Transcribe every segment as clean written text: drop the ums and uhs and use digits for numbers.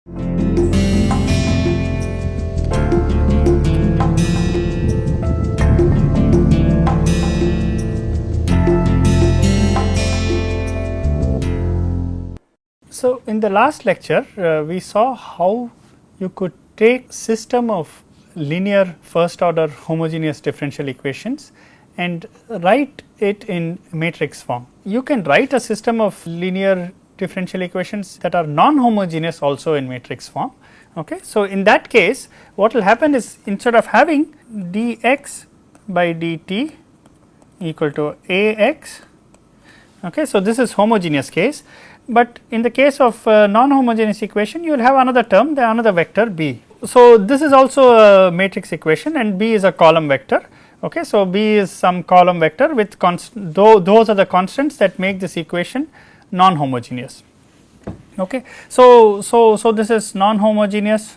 So, in the last lecture we saw how you could take system of linear first order homogeneous differential equations and write it in matrix form. You can write a system of linear differential equations that are non-homogeneous also in matrix form. Okay. So, in that case what will happen is, instead of having dx by dt equal to ax, okay, so this is homogeneous case, but in the case of non-homogeneous equation you will have another term, the another vector b. So, this is also a matrix equation and b is a column vector. Okay. So, b is some column vector with those are the constants that make this equation non-homogeneous. Okay. So, this is non-homogeneous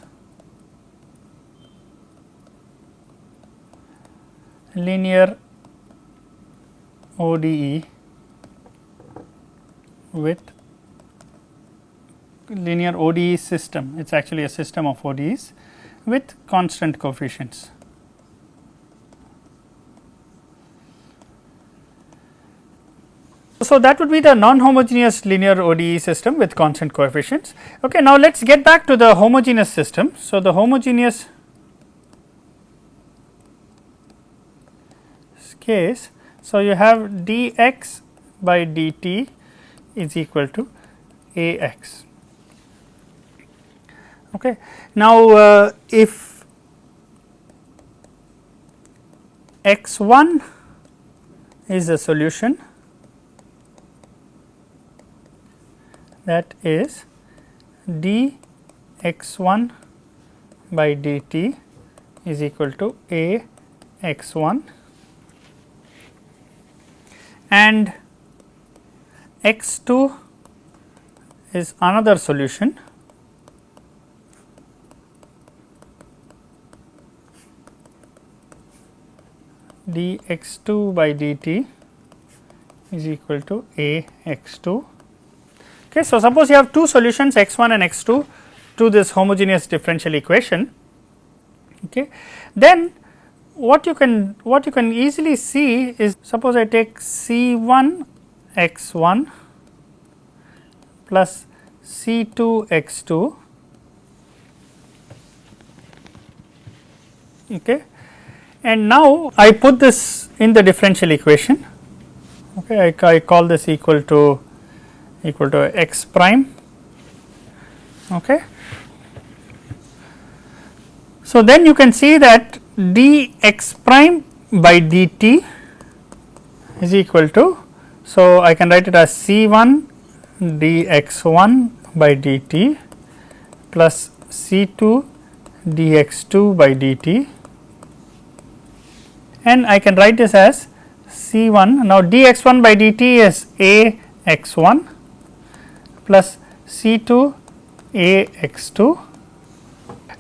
linear ODE with linear ODE system. It is actually a system of ODEs with constant coefficients. So, that would be the non-homogeneous linear ODE system with constant coefficients. Okay, now, let us get back to the homogeneous system. So, the homogeneous case, so you have dx by dt is equal to ax. Okay. Now, if x1 is a solution, that is dx1 by dt is equal to ax1, and x2 is another solution, dx2 by dt is equal to ax2. Okay. So, suppose you have two solutions x1 and x2 to this homogeneous differential equation. Okay. Then what you can easily see is, suppose I take c1 x1 plus c2 x2. Okay. And now I put this in the differential equation. Okay. I call this equal to x prime. Okay. So, then you can see that dx prime by dt is equal to, so I can write it as c1 dx1 by dt plus c2 dx2 by dt, and I can write this as c1. Now, dx1 by dt is ax1 plus c2 ax2.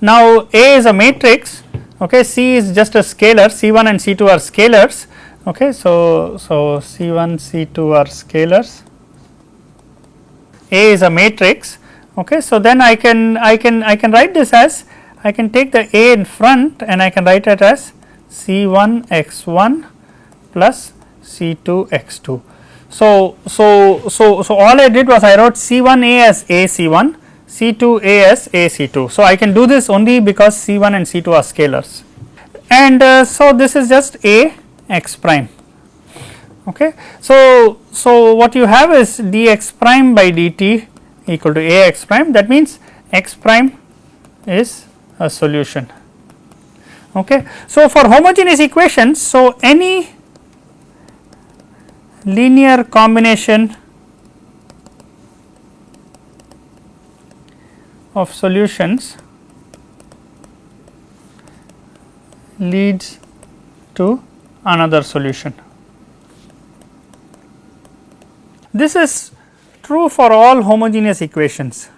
Now, A is a matrix, okay, C is just a scalar, C1 and C2 are scalars. Okay. So, C1 C2 are scalars, A is a matrix. Okay. So, then I can write this as, I can take the A in front and I can write it as C1 x1 plus C2 x2. So, all I did was I wrote C1A as AC1, C2A as AC2. So, I can do this only because C1 and C2 are scalars, and so this is just A x prime. Okay. So, what you have is dx prime by dt equal to A x prime, that means x prime is a solution. Okay. So, for homogeneous equations, so any linear combination of solutions leads to another solution. This is true for all homogeneous equations.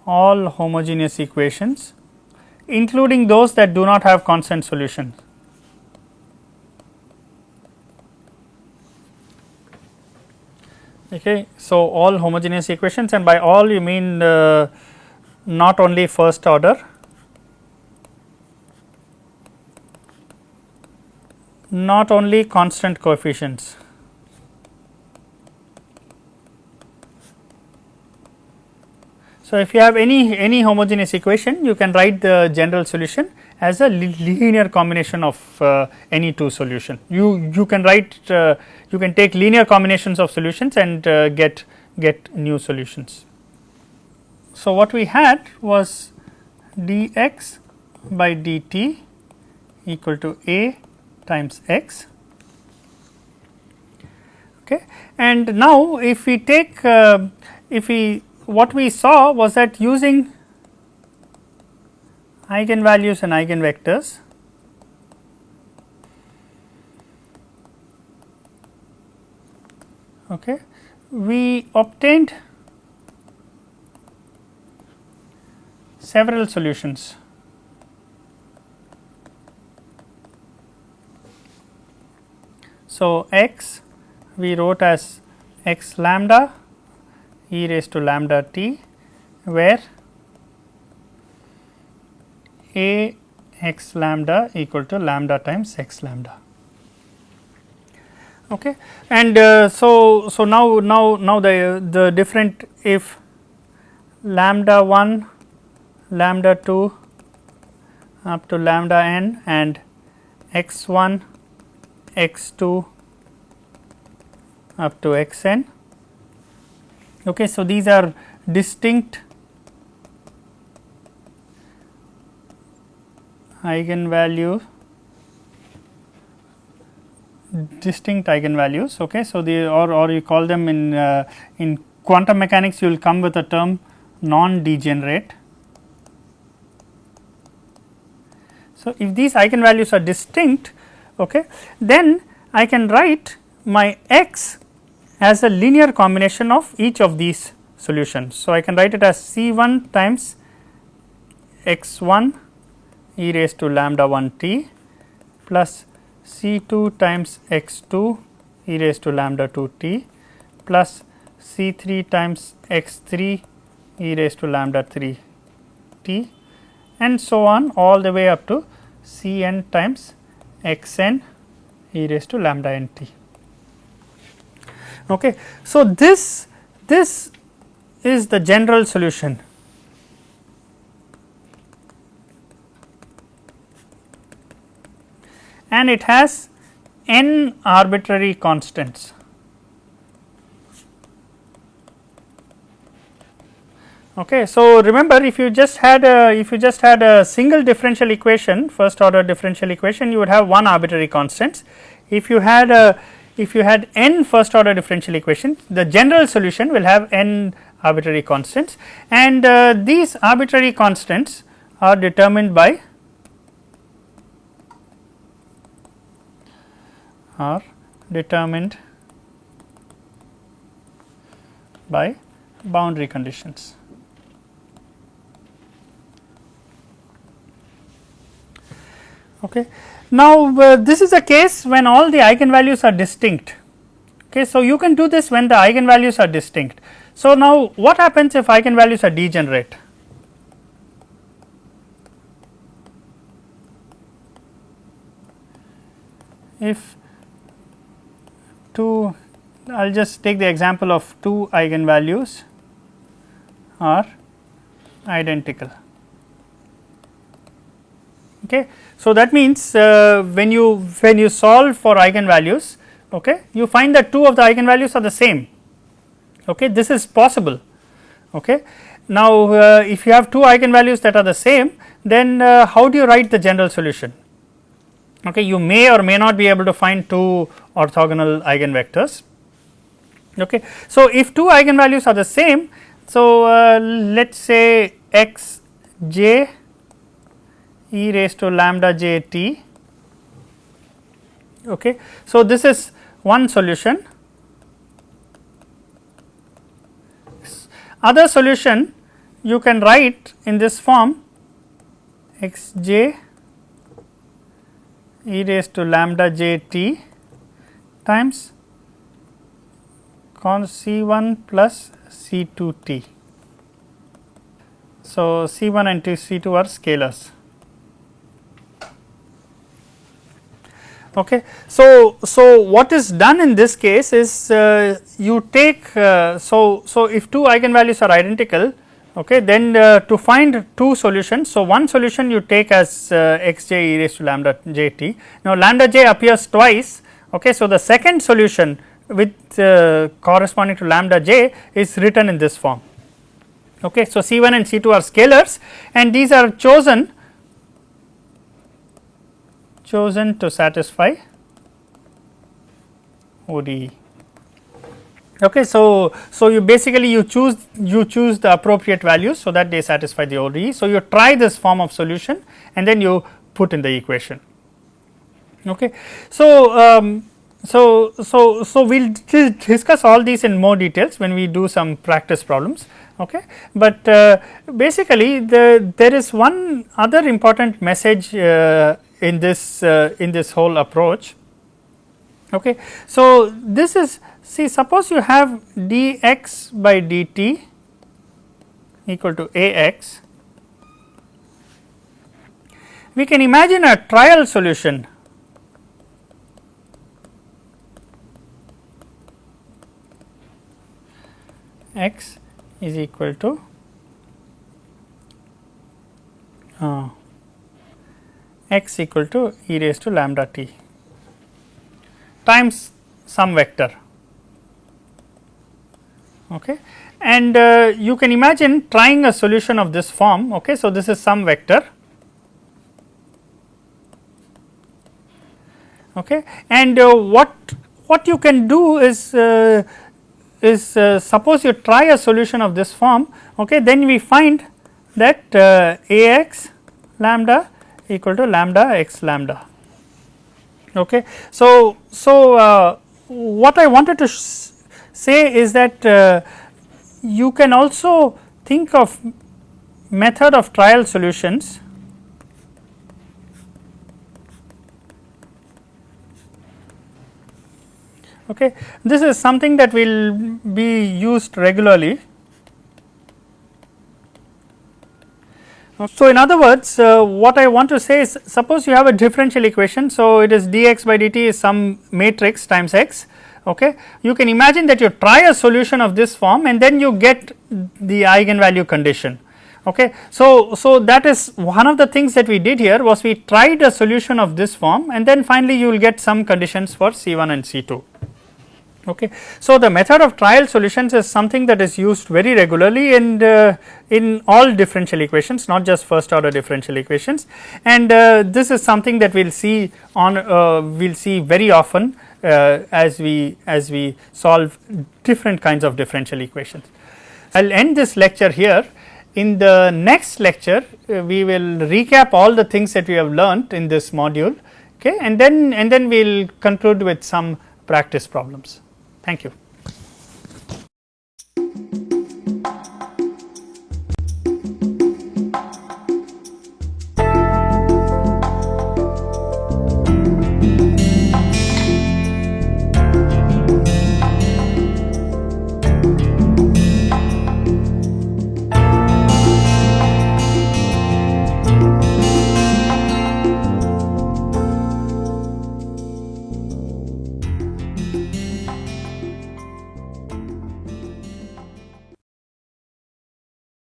All homogeneous equations, including those that do not have constant solutions. Okay. So, all homogeneous equations, and by all you mean not only first order, not only constant coefficients. So, if you have any homogeneous equation, you can write the general solution as a linear combination of any two solution. You can write you can take linear combinations of solutions and get new solutions. So, what we had was dx by dt equal to a times x. Okay. And now, if we take what we saw was that using eigenvalues and eigenvectors, okay, we obtained several solutions. So, x we wrote as x lambda e raised to lambda t, where a x lambda equal to lambda times x lambda. Okay. And so now the different, if lambda 1, lambda 2 up to lambda n and x 1, x 2 up to x n. Okay. So, these are distinct eigenvalues. Okay. So, the or you call them in quantum mechanics, you will come with a term non-degenerate. So, if these eigenvalues are distinct, okay, then I can write my x as a linear combination of each of these solutions. So, I can write it as C 1 times x 1 e raised to lambda 1 t plus C 2 times x 2 e raised to lambda 2 t plus C 3 times x 3 e raised to lambda 3 t, and so on all the way up to C n times x n e raised to lambda n t. Okay. So, this is the general solution. And it has n arbitrary constants. Okay. So, remember, if you just had a single differential equation, first order differential equation, you would have one arbitrary constants. If you had n first order differential equations, the general solution will have n arbitrary constants, and these arbitrary constants are determined by boundary conditions. Okay. Now, this is a case when all the eigenvalues are distinct. Okay. So, you can do this when the eigenvalues are distinct. So, now what happens if eigenvalues are degenerate? If two, I will just take the example of two eigenvalues are identical. Okay. So, that means when you solve for eigenvalues, okay, you find that two of the eigenvalues are the same. Okay. This is possible. Okay. Now, if you have two eigenvalues that are the same, then how do you write the general solution? Okay. You may or may not be able to find two orthogonal eigenvectors. Okay. So, if two eigenvalues are the same, so let us say x j e raised to lambda j t. Okay. So, this is one solution. Other solution you can write in this form x j e raised to lambda j t times C1 plus C2t. So, C1 and C2 are scalars. Okay. So, what is done in this case is you take so if two eigenvalues are identical, okay, then to find two solutions. So, one solution you take as xj e raised to lambda j t. Now, lambda j appears twice. Okay. So, the second solution with corresponding to lambda j is written in this form. Okay. So, C1 and C2 are scalars and these are chosen to satisfy ODE. Okay, so you basically you choose the appropriate values so that they satisfy the ODE. So, you try this form of solution and then you put in the equation. Okay. So, we will discuss all these in more details when we do some practice problems. Okay. But basically there is one other important message in this whole approach. Okay. So, this is, see, suppose you have dx by dt equal to Ax, we can imagine a trial solution x is equal to x equal to e raised to lambda t times some vector. Okay. And you can imagine trying a solution of this form. Okay. So, this is some vector. Okay. And what you can do is suppose you try a solution of this form. Okay. Then we find that Ax lambda equal to lambda x lambda. Okay. So, what I wanted to say is that you can also think of method of trial solutions Okay. This is something that will be used regularly. So, in other words, what I want to say is, suppose you have a differential equation. So, it is dx by dt is some matrix times x. Okay. You can imagine that you try a solution of this form and then you get the eigenvalue condition. Okay. So, that is one of the things that we did here was we tried a solution of this form and then finally you will get some conditions for C1 and C2. Okay. So, the method of trial solutions is something that is used very regularly and in all differential equations, not just first order differential equations, and this is something that we will see on very often as we solve different kinds of differential equations. I will end this lecture here. In the next lecture, we will recap all the things that we have learnt in this module, okay, and then we will conclude with some practice problems. Thank you.